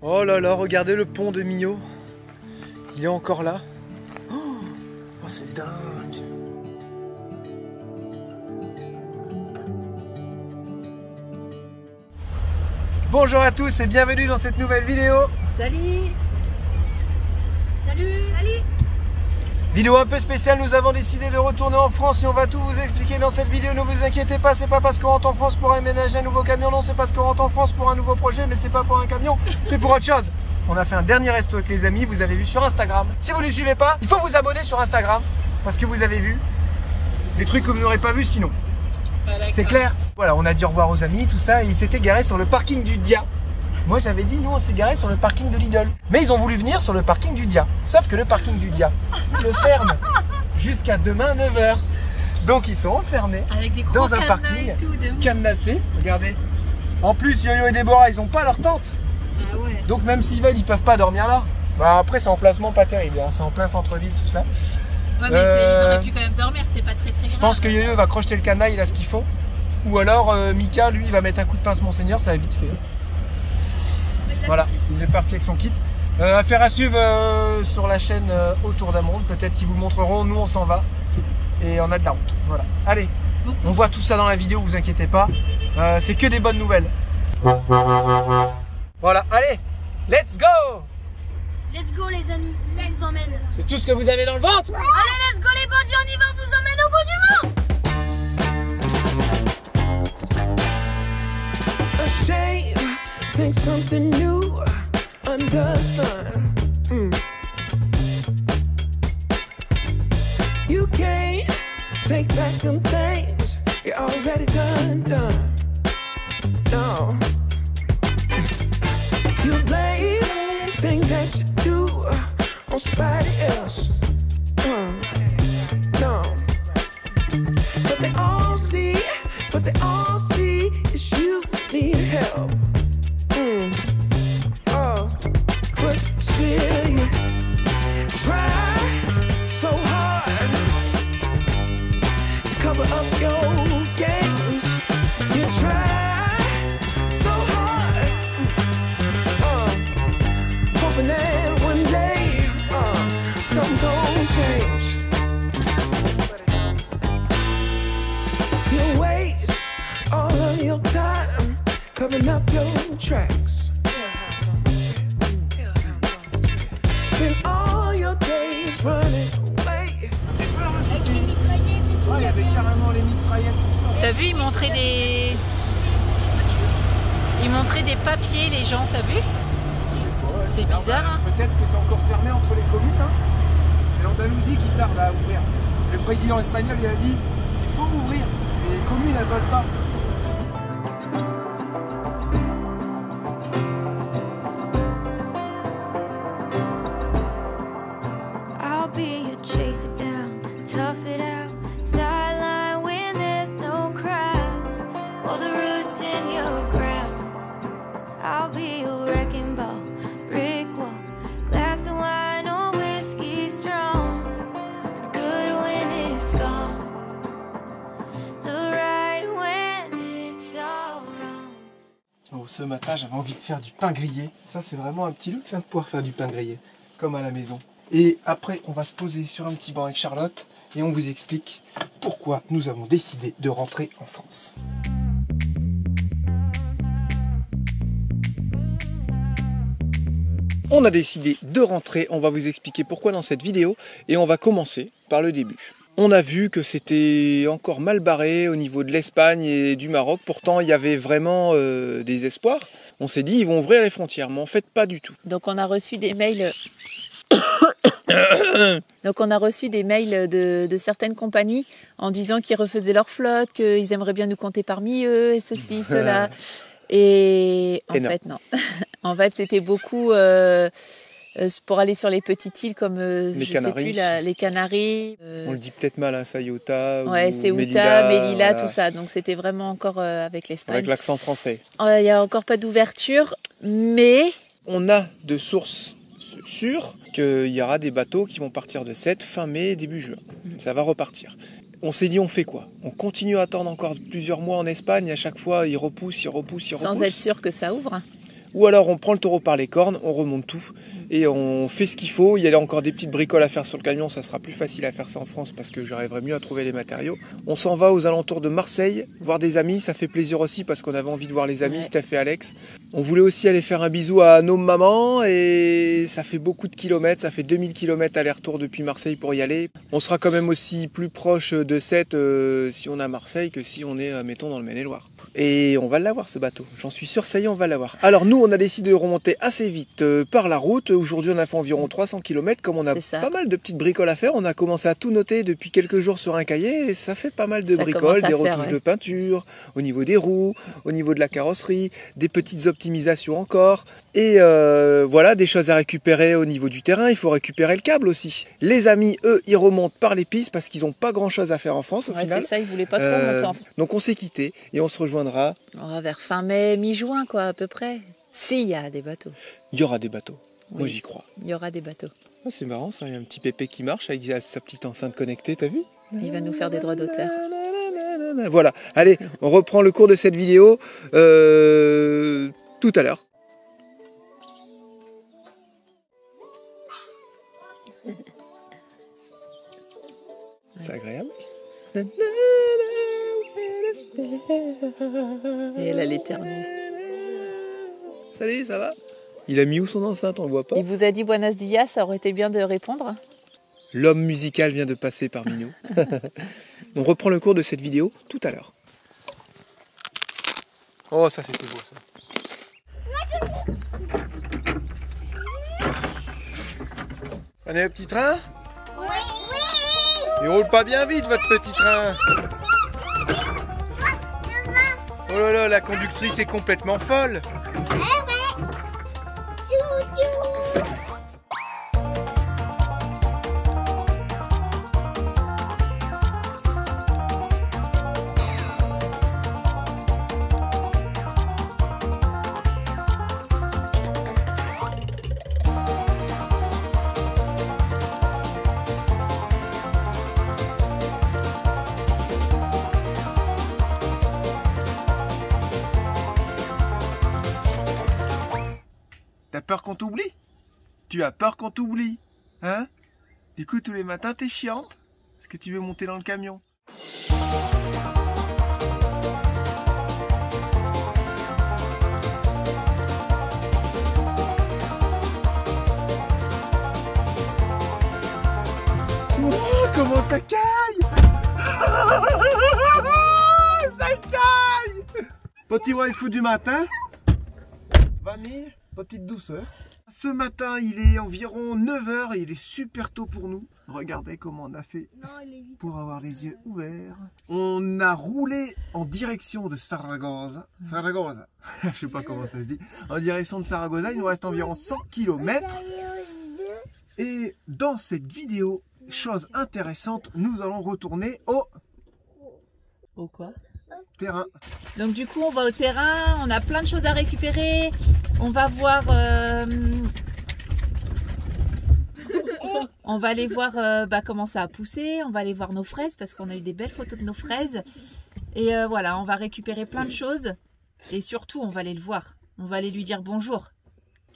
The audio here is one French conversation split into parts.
Oh là là, regardez le pont de Millau. Il est encore là. Oh, c'est dingue. Bonjour à tous et bienvenue dans cette nouvelle vidéo. Salut. Salut. Salut. Vidéo un peu spéciale, nous avons décidé de retourner en France et on va tout vous expliquer dans cette vidéo. Ne vous inquiétez pas, c'est pas parce qu'on rentre en France pour aménager un nouveau camion, non, c'est parce qu'on rentre en France pour un nouveau projet, mais c'est pas pour un camion, c'est pour autre chose. On a fait un dernier resto avec les amis, vous avez vu sur Instagram. Si vous ne suivez pas, il faut vous abonner sur Instagram parce que vous avez vu des trucs que vous n'aurez pas vu sinon. C'est clair. Voilà, on a dit au revoir aux amis, tout ça, et ils s'étaient garés sur le parking du Dia. Moi j'avais dit, nous on s'est garé sur le parking de Lidl. Mais ils ont voulu venir sur le parking du Dia. Sauf que le parking du Dia, il le ferme jusqu'à demain 9 h. Donc ils sont enfermés dans un parking cadenassé. Regardez. En plus, Yo-Yo et Déborah, ils n'ont pas leur tente. Ah ouais. Donc même s'ils veulent, ils peuvent pas dormir là. Bah après, c'est emplacement pas terrible, hein. C'est en plein centre-ville, tout ça. Ouais, mais ils auraient pu quand même dormir, c'était pas très grave. Je pense que Yo-Yo va crocheter le canaille, il a ce qu'il faut. Ou alors Mika, lui, il va mettre un coup de pince Monseigneur, ça va vite fait. Voilà, il est parti avec son kit. Affaire à suivre sur la chaîne Autour d'un monde. Peut-être qu'ils vous le montreront. Nous, on s'en va. Et on a de la route. Voilà. Allez, on voit tout ça dans la vidéo, vous inquiétez pas. C'est que des bonnes nouvelles. Voilà, allez, let's go! Let's go les amis, on vous emmène. C'est tout ce que vous avez dans le ventre? Allez, let's go les bandits, on y va, on vous emmène au bout du monde. Think something new under the sun. You can't take back them things you already done. No. You blame things that you do on somebody else. No. But they all see is you need help. Oh, but still you try so hard to cover up your games. You try so hard, hoping that one day something gon' change. You waste all of your time covering up your tracks. Spend all your days running away. Avec les mitraillettes et tout. Ouais, il y avait carrément les mitraillettes, tout ça. T'as vu, ils montraient des papiers, les gens, t'as vu? C'est bizarre, hein. Peut-être que c'est encore fermé entre les communes. Hein. C'est l'Andalousie qui tarde à ouvrir. Le président espagnol, il a dit, il faut ouvrir. Et les communes, elles veulent pas. Ce matin, j'avais envie de faire du pain grillé. Ça, c'est vraiment un petit luxe, hein, de pouvoir faire du pain grillé, comme à la maison. Et après, on va se poser sur un petit banc avec Charlotte et on vous explique pourquoi nous avons décidé de rentrer en France. On a décidé de rentrer, on va vous expliquer pourquoi dans cette vidéo et on va commencer par le début. On a vu que c'était encore mal barré au niveau de l'Espagne et du Maroc. Pourtant, il y avait vraiment des espoirs. On s'est dit, ils vont ouvrir les frontières, mais en fait, pas du tout. Donc on a reçu des mails. De certaines compagnies en disant qu'ils refaisaient leur flotte, qu'ils aimeraient bien nous compter parmi eux, et ceci, cela. Et en fait, non. En fait, c'était beaucoup pour aller sur les petites îles comme les Canaries. On le dit peut-être mal, hein, Sayota. Ouais, c'est Ceuta, Melilla, voilà. Tout ça. Donc c'était vraiment encore avec l'Espagne. Avec l'accent français. Il n'y a encore pas d'ouverture, mais on a de sources sûres qu'il y aura des bateaux qui vont partir de Sète fin mai, début juin. Ça va repartir. On s'est dit, on fait quoi? On continue à attendre encore plusieurs mois en Espagne. À chaque fois, ils repoussent. Sans être sûr que ça ouvre. Ou alors on prend le taureau par les cornes, on remonte tout et on fait ce qu'il faut. Il y a encore des petites bricoles à faire sur le camion, ça sera plus facile à faire ça en France parce que j'arriverai mieux à trouver les matériaux. On s'en va aux alentours de Marseille, voir des amis, ça fait plaisir aussi parce qu'on avait envie de voir les amis, Steph et Alex. On voulait aussi aller faire un bisou à nos mamans et ça fait beaucoup de kilomètres, ça fait 2000 km aller-retour depuis Marseille pour y aller. On sera quand même aussi plus proche de Sète si on est à Marseille que si on est, mettons, dans le Maine-et-Loire. Et on va l'avoir ce bateau, j'en suis sûr, ça y est, on va l'avoir. Alors nous, on a décidé de remonter assez vite par la route. Aujourd'hui, on a fait environ 300 km. Comme on a pas mal de petites bricoles à faire, on a commencé à tout noter depuis quelques jours sur un cahier. Et ça fait pas mal de bricoles, des retouches de peinture, au niveau des roues, au niveau de la carrosserie, des petites optimisations encore. Et voilà, des choses à récupérer au niveau du terrain. Il faut récupérer le câble aussi. Les amis, eux, ils remontent par les pistes parce qu'ils n'ont pas grand-chose à faire en France au final. C'est ça, ils voulaient pas trop remonter en France. Donc on s'est quitté et on se rejoindra vers fin mai, mi-juin, quoi, à peu près. S'il y a des bateaux. Il y aura des bateaux. Oui, moi, j'y crois. Il y aura des bateaux. Ah, c'est marrant, ça. Il y a un petit pépé qui marche avec sa petite enceinte connectée, t'as vu? Il va nous faire des droits d'auteur. Voilà. Allez, on reprend le cours de cette vidéo tout à l'heure. C'est agréable. Et elle a l'éternel. Salut, ça va? Il a mis où son enceinte, on le voit pas? Il vous a dit Buenos Dias, ça aurait été bien de répondre. L'homme musical vient de passer parmi nous. On reprend le cours de cette vidéo tout à l'heure. Oh, ça c'était beau ça. Allez, le petit train? Oui. Il roule pas bien vite, votre petit train. Oh là là, la conductrice est complètement folle. T'as peur qu'on t'oublie? Tu as peur qu'on t'oublie? Hein? Du coup, tous les matins, t'es chiante? Est-ce que tu veux monter dans le camion? Oh, comment ça caille! Ça caille! Petit waifu du matin. Vanille. Petite douceur. Ce matin, il est environ 9 h et il est super tôt pour nous. Regardez comment on a fait pour avoir les yeux ouverts. On a roulé en direction de Saragossa. Saragossa, je sais pas comment ça se dit. En direction de Saragossa, il nous reste environ 100 km. Et dans cette vidéo, chose intéressante, nous allons retourner Au quoi? Terrain. Donc du coup on va au terrain, on a plein de choses à récupérer, on va voir, on va aller voir comment ça a poussé, on va aller voir nos fraises parce qu'on a eu des belles photos de nos fraises et voilà, on va récupérer plein de choses et surtout on va aller le voir, on va aller lui dire bonjour.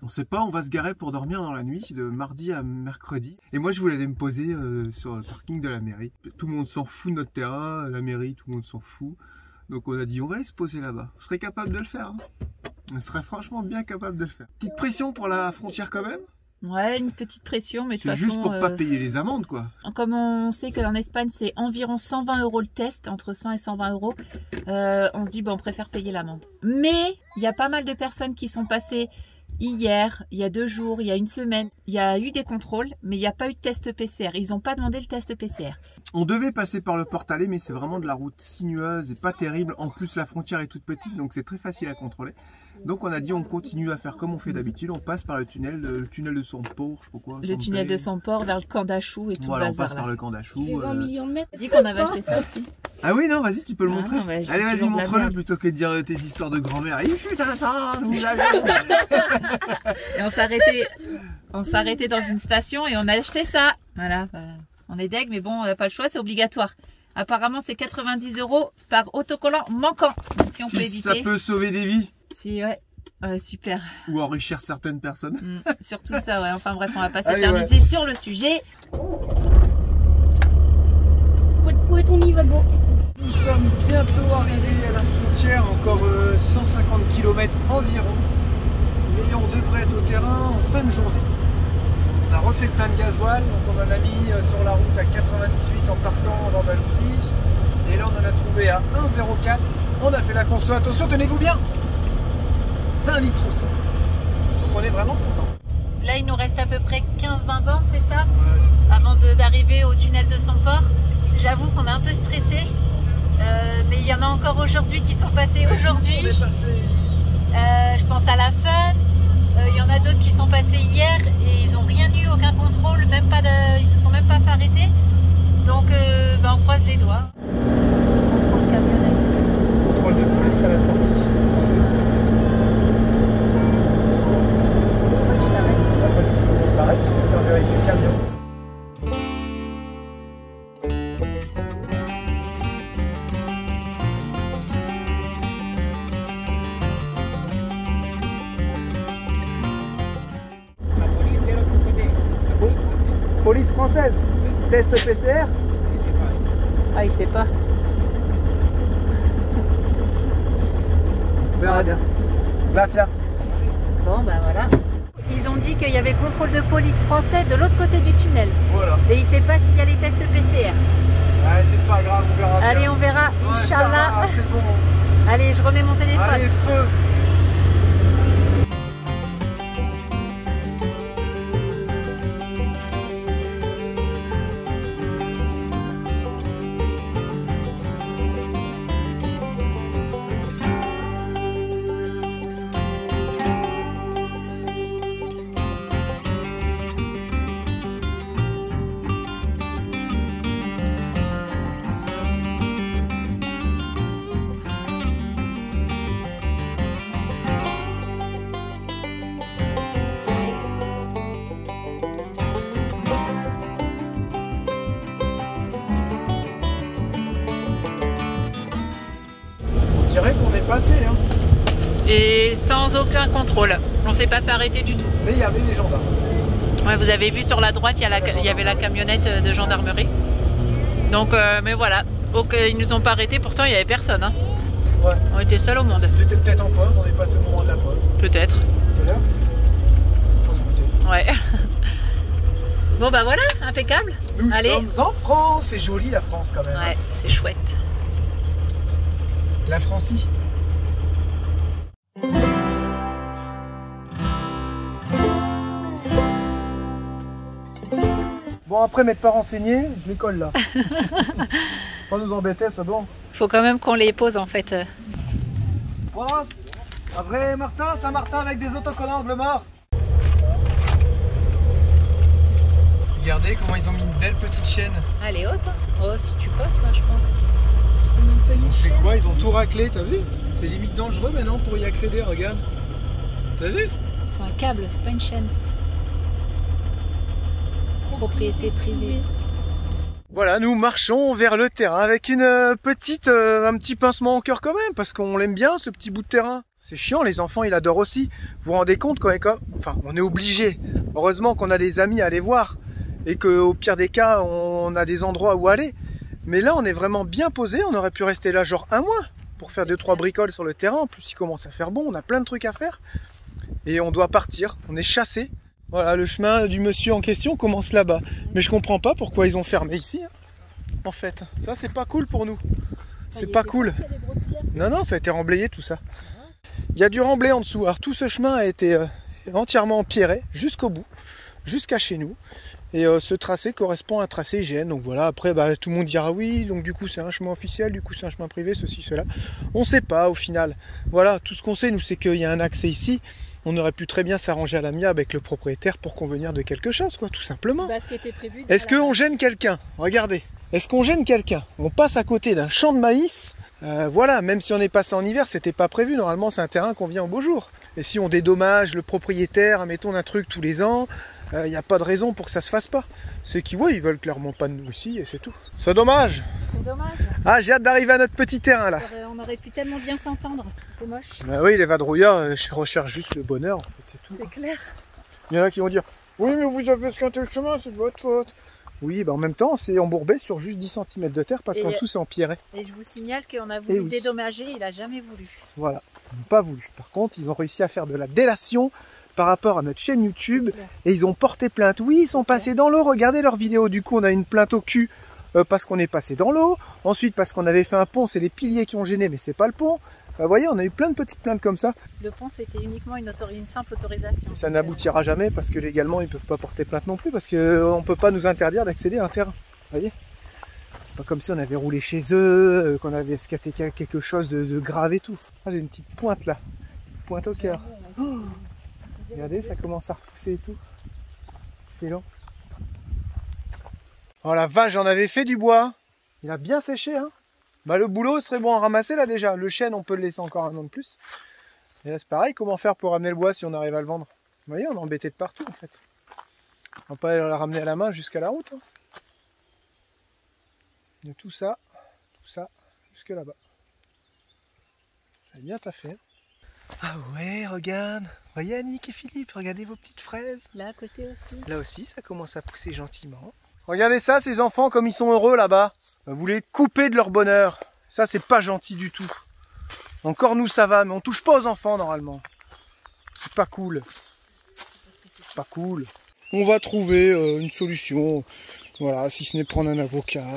On sait pas, on va se garer pour dormir dans la nuit de mardi à mercredi. Et moi je voulais aller me poser sur le parking de la mairie. Tout le monde s'en fout de notre terrain, la mairie, tout le monde s'en fout. Donc on a dit on va aller se poser là-bas. On serait capable de le faire. Hein. On serait franchement bien capable de le faire. Petite pression pour la frontière quand même. Ouais, une petite pression, mais de toute façon... C'est juste pour pas payer les amendes quoi. Comme on sait qu'en Espagne c'est environ 120 € le test, entre 100 et 120 €, on se dit on préfère payer l'amende. Mais il y a pas mal de personnes qui sont passées hier, il y a 2 jours, il y a une semaine. Il y a eu des contrôles, mais il n'y a pas eu de test PCR. Ils n'ont pas demandé le test PCR. On devait passer par le Portalet, mais c'est vraiment de la route sinueuse et pas terrible. En plus, la frontière est toute petite, donc c'est très facile à contrôler. Donc on a dit on continue à faire comme on fait d'habitude. On passe par le tunnel de Samport, je sais pas quoi. Le tunnel de Samport vers le camp d'Achou et tout voilà, le bazar. On passe par le camp d'Achou. 20 millions de mètres. On dit qu'on avait acheté ça aussi. Ah oui, non, vas-y, tu peux le montrer. Non, allez, vas-y, montre-le plutôt que de dire tes histoires de grand-mère. Il fut un temps, nous avions... Et on s'arrêtait dans une station et on a acheté ça. Voilà, on est deg, mais bon, on n'a pas le choix, c'est obligatoire. Apparemment, c'est 90 € par autocollant manquant. Donc, si on peut éviter. Ça peut sauver des vies. Si, ouais. Ouais, super. Ou enrichir certaines personnes. Surtout ça, ouais. Enfin bref, on va pas s'éterniser sur le sujet. Où est ton Nivago? Nous sommes bientôt arrivés à la frontière, encore 150 km environ. Et on devrait être au terrain en fin de journée. On a refait plein de gasoil, donc on en a mis sur la route à 98 en partant d'Andalousie. Et là on en a trouvé à 1,04. On a fait la conso, attention, tenez-vous bien, 20 litres au 100. Donc on est vraiment content. Là, il nous reste à peu près 15-20 bornes, c'est ça? Ouais, c'est ça. Avant d'arriver au tunnel de Somport. J'avoue qu'on est un peu stressé. Mais il y en a encore aujourd'hui qui sont passés aujourd'hui. Je pense à la Fun. Il y en a d'autres qui sont passés hier et ils n'ont rien eu, aucun contrôle, même pas ils se sont même pas fait arrêter. Donc on croise les doigts. Contrôle camionnette. Contrôle de police à la sortie. Pourquoi tu t'arrêtes? Parce qu'il faut qu'on s'arrête pour faire vérifier le camion. Police française, test PCR. Ah, il sait pas. On verra bien. Gracias. Bon, ben voilà. Ils ont dit qu'il y avait contrôle de police français de l'autre côté du tunnel. Voilà. Et il sait pas s'il y a les tests PCR. Ouais, c'est pas grave, on verra bien. Allez, on verra, Ouais, Inch'Allah. ça va, c'est bon. Allez, je remets mon téléphone. Allez, feu. On dirait qu'on est passé, hein. Et sans aucun contrôle. On s'est pas fait arrêter du tout. Mais il y avait des gendarmes. Ouais, vous avez vu sur la droite, il y avait la camionnette de gendarmerie. Donc, mais voilà. Donc, ils nous ont pas arrêtés, pourtant il y avait personne. Hein. Ouais. On était seuls au monde. C'était peut-être en pause, on est passé au moment de la pause. Peut-être. Tout à l'heure. Pause goûter. Ouais. Bon bah voilà, impeccable. Nous Allez. sommes en France, c'est joli la France quand même. Ouais, c'est chouette. La Francie. Bon, après m'être pas renseigné, je les colle là. Pas nous embêter, c'est bon. Faut quand même qu'on les pose en fait. Voilà, un vrai Martin, Saint-Martin avec des autocollants angle mort. Regardez comment ils ont mis une belle petite chaîne. Elle est haute, hein. Oh, si tu passes là, je pense. C'est même pas Ils ont une fait chaîne. quoi? Ils ont tout raclé, t'as vu? C'est limite dangereux maintenant pour y accéder, regarde. T'as vu? C'est un câble, c'est pas une chaîne. Propriété privée. Voilà, nous marchons vers le terrain avec une un petit pincement au cœur quand même, parce qu'on l'aime bien ce petit bout de terrain. C'est chiant, les enfants ils adorent aussi. Vous vous rendez compte enfin, on est obligé. Heureusement qu'on a des amis à aller voir et qu'au pire des cas, on a des endroits où aller. Mais là, on est vraiment bien posé. On aurait pu rester là genre un mois pour faire 2-3 bricoles sur le terrain. En plus, il commence à faire bon. On a plein de trucs à faire et on doit partir. On est chassé. Voilà, le chemin du monsieur en question commence là-bas. Mais je comprends pas pourquoi ils ont fermé ici. Hein, en fait, ça c'est pas cool pour nous. C'est pas cool. Non, non, ça a été remblayé tout ça. Il y a du remblai en dessous. Alors tout ce chemin a été entièrement empierré jusqu'au bout, jusqu'à chez nous. Et ce tracé correspond à un tracé IGN. Donc voilà, après bah, tout le monde dira oui, donc du coup c'est un chemin officiel, du coup c'est un chemin privé, ceci, cela. On ne sait pas au final. Voilà, tout ce qu'on sait nous c'est qu'il y a un accès ici. On aurait pu très bien s'arranger à l'amiable avec le propriétaire pour convenir de quelque chose, quoi, tout simplement. Bah, ce qui était prévu. Est-ce qu'on gêne quelqu'un? Regardez. Est-ce qu'on gêne quelqu'un? On passe à côté d'un champ de maïs. Voilà, même si on est passé en hiver, c'était pas prévu. Normalement, c'est un terrain qu'on vient au beau jour. Et si on dédommage le propriétaire, mettons un truc tous les ans, il n'y a pas de raison pour que ça se fasse pas. Ceux qui, ouais, ils veulent clairement pas de nous ici et c'est tout. C'est dommage. C'est dommage. Ah, j'ai hâte d'arriver à notre petit terrain là. On aurait pu tellement bien s'entendre. C'est moche. Bah oui, les vadrouilleurs recherchent juste le bonheur, en fait, c'est tout. C'est clair. Il y en a qui vont dire, oui, mais vous avez esquinté le chemin, c'est de votre faute. Oui, bah en même temps, c'est embourbé sur juste 10 cm de terre parce qu'en dessous, c'est empierré. Et je vous signale qu'on a voulu oui. dédommager, il n'a jamais voulu. Voilà, ils n'ont pas voulu. Par contre, ils ont réussi à faire de la délation par rapport à notre chaîne YouTube et ils ont porté plainte. Oui, ils sont passés dans l'eau, regardez leurs vidéos. Du coup, on a une plainte au cul parce qu'on est passé dans l'eau. Ensuite, parce qu'on avait fait un pont, c'est les piliers qui ont gêné, mais c'est pas le pont. Vous voyez, on a eu plein de petites plaintes comme ça. Le pont, c'était uniquement une simple autorisation. Et ça n'aboutira jamais parce que légalement, ils ne peuvent pas porter plainte non plus parce qu'on ne peut pas nous interdire d'accéder à un terrain. Vous voyez, c'est pas comme si on avait roulé chez eux, qu'on avait escaté quelque chose de grave et tout. Ah, j'ai une petite pointe là, une petite pointe au cœur. Oh, regardez, ça commence à repousser et tout. Excellent. Oh la vache, j'en avais fait du bois. Il a bien séché, hein. Bah le boulot serait bon à ramasser là déjà. Le chêne, on peut le laisser encore un an de plus. Et là c'est pareil, comment faire pour ramener le bois si on arrive à le vendre? Vous voyez, on est embêté de partout en fait. On va pas aller la ramener à la main jusqu'à la route. Hein. De tout ça, jusque là-bas. J'ai bien taffé. Ah ouais, regarde. Voyez Annick et Philippe, regardez vos petites fraises. Là à côté aussi. Là aussi, ça commence à pousser gentiment. Regardez ça, ces enfants, comme ils sont heureux là-bas. Vous les coupez de leur bonheur. Ça, c'est pas gentil du tout. Encore nous, ça va, mais on touche pas aux enfants normalement. C'est pas cool. C'est pas cool. On va trouver une solution. Voilà, si ce n'est prendre un avocat.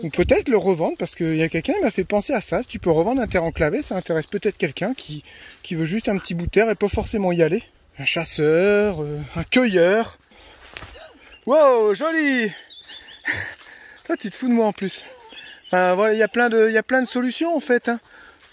Ou peut-être le revendre, parce qu'il y a quelqu'un qui m'a fait penser à ça. Si tu peux revendre un terre enclavé, ça intéresse peut-être quelqu'un qui veut juste un petit bout de terre et pas forcément y aller. Un chasseur, un cueilleur. Wow, joli! Toi, tu te fous de moi en plus. Enfin, voilà, il y a plein de solutions en fait. Hein.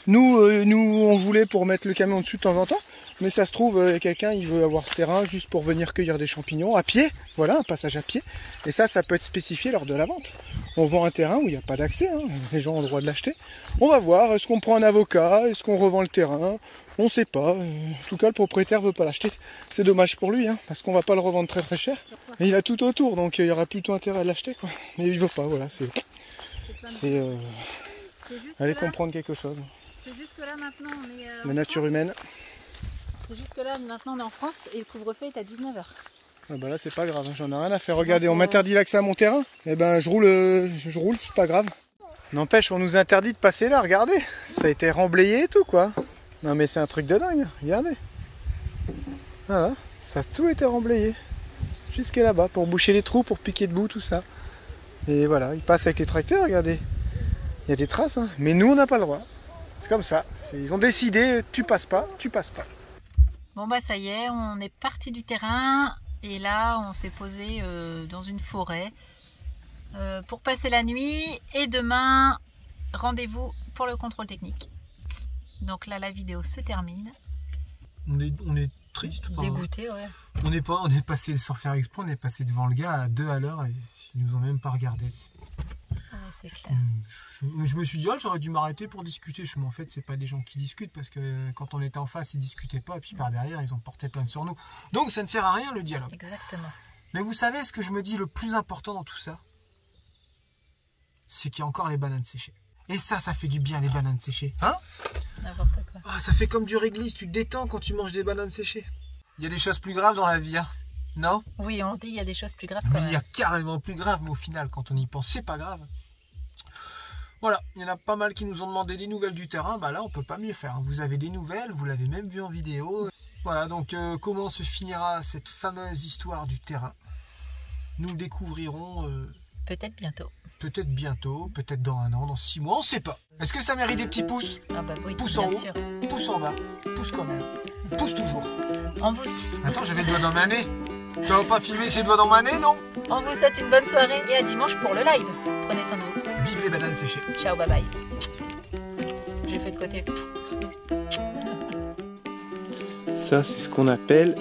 Nous, on voulait pour mettre le camion dessus de temps en temps, mais ça se trouve, quelqu'un, il veut avoir ce terrain juste pour venir cueillir des champignons à pied. Voilà, un passage à pied. Et ça peut être spécifié lors de la vente. On vend un terrain où il n'y a pas d'accès. Hein. Les gens ont le droit de l'acheter. On va voir, est-ce qu'on prend un avocat? Est-ce qu'on revend le terrain? On ne sait pas. En tout cas, le propriétaire ne veut pas l'acheter. C'est dommage pour lui, hein, parce qu'on va pas le revendre très très cher. Et il a tout autour, donc il y aura plutôt intérêt à l'acheter, quoi. Mais il veut pas, voilà. Allez comprendre quelque chose. C'est juste que là maintenant on est. La nature humaine. C'est juste que là maintenant on est en France et le couvre-feu est à 19h. Ah bah là c'est pas grave, j'en ai rien à faire. Regardez, on m'interdit l'accès à mon terrain. Et ben je roule, c'est pas grave. N'empêche, on nous interdit de passer là, regardez. Ça a été remblayé et tout quoi. Non mais c'est un truc de dingue, regardez. Voilà, ça a tout été remblayé. Jusqu'à là-bas, pour boucher les trous, pour piquer debout, tout ça. Et voilà, ils passent avec les tracteurs, regardez. Il y a des traces, hein. Mais nous on n'a pas le droit. C'est comme ça, ils ont décidé, tu passes pas, tu passes pas. Bon bah ça y est, on est parti du terrain et là on s'est posé dans une forêt pour passer la nuit et demain rendez-vous pour le contrôle technique. Donc là la vidéo se termine. On est triste. Dégoûté, ouais. On est passé sans faire exprès, on est passé devant le gars à 2 à l'heure et ils nous ont même pas regardé. Ah, c'est clair. Je me suis dit, oh, j'aurais dû m'arrêter pour discuter. Mais en fait, c'est pas des gens qui discutent parce que quand on était en face, ils discutaient pas. Et puis par derrière, ils ont porté plainte sur nous. Donc ça ne sert à rien le dialogue. Exactement. Mais vous savez ce que je me dis le plus important dans tout ça? C'est qu'il y a encore les bananes séchées. Et ça fait du bien les bananes séchées. Hein? N'importe quoi. Oh, ça fait comme du réglisse, tu te détends quand tu manges des bananes séchées. Il y a des choses plus graves dans la vie, hein? Non? Oui, on se dit qu'il y a des choses plus graves. Mais il y a carrément plus grave, mais au final, quand on y pense, c'est pas grave. Voilà, il y en a pas mal qui nous ont demandé des nouvelles du terrain. Bah là, on peut pas mieux faire. Vous avez des nouvelles, vous l'avez même vu en vidéo. Voilà, donc comment se finira cette fameuse histoire du terrain? Nous le découvrirons... peut-être bientôt. Peut-être bientôt, peut-être dans 1 an, dans 6 mois, on sait pas. Est-ce que ça mérite des petits pouces? Ah bah oui, pouce en bien haut, sûr. pouce en bas, pouce quand même. Pouce toujours. On vous... Attends, j'avais le doigt dans ma nez. T'as pas filmé que j'ai le doigt dans ma nez, non? On vous souhaite une bonne soirée et à dimanche pour le live. Prenez soin de vous. Vive les bananes séchées. Ciao, bye bye. J'ai fait de côté. Ça, c'est ce qu'on appelle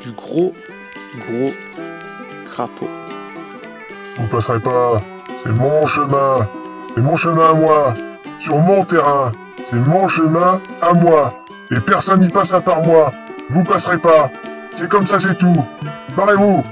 du gros crapaud. Vous passerez pas, c'est mon chemin à moi, sur mon terrain, c'est mon chemin à moi, et personne n'y passe à part moi, vous passerez pas, C'est comme ça, c'est tout. Barrez-vous.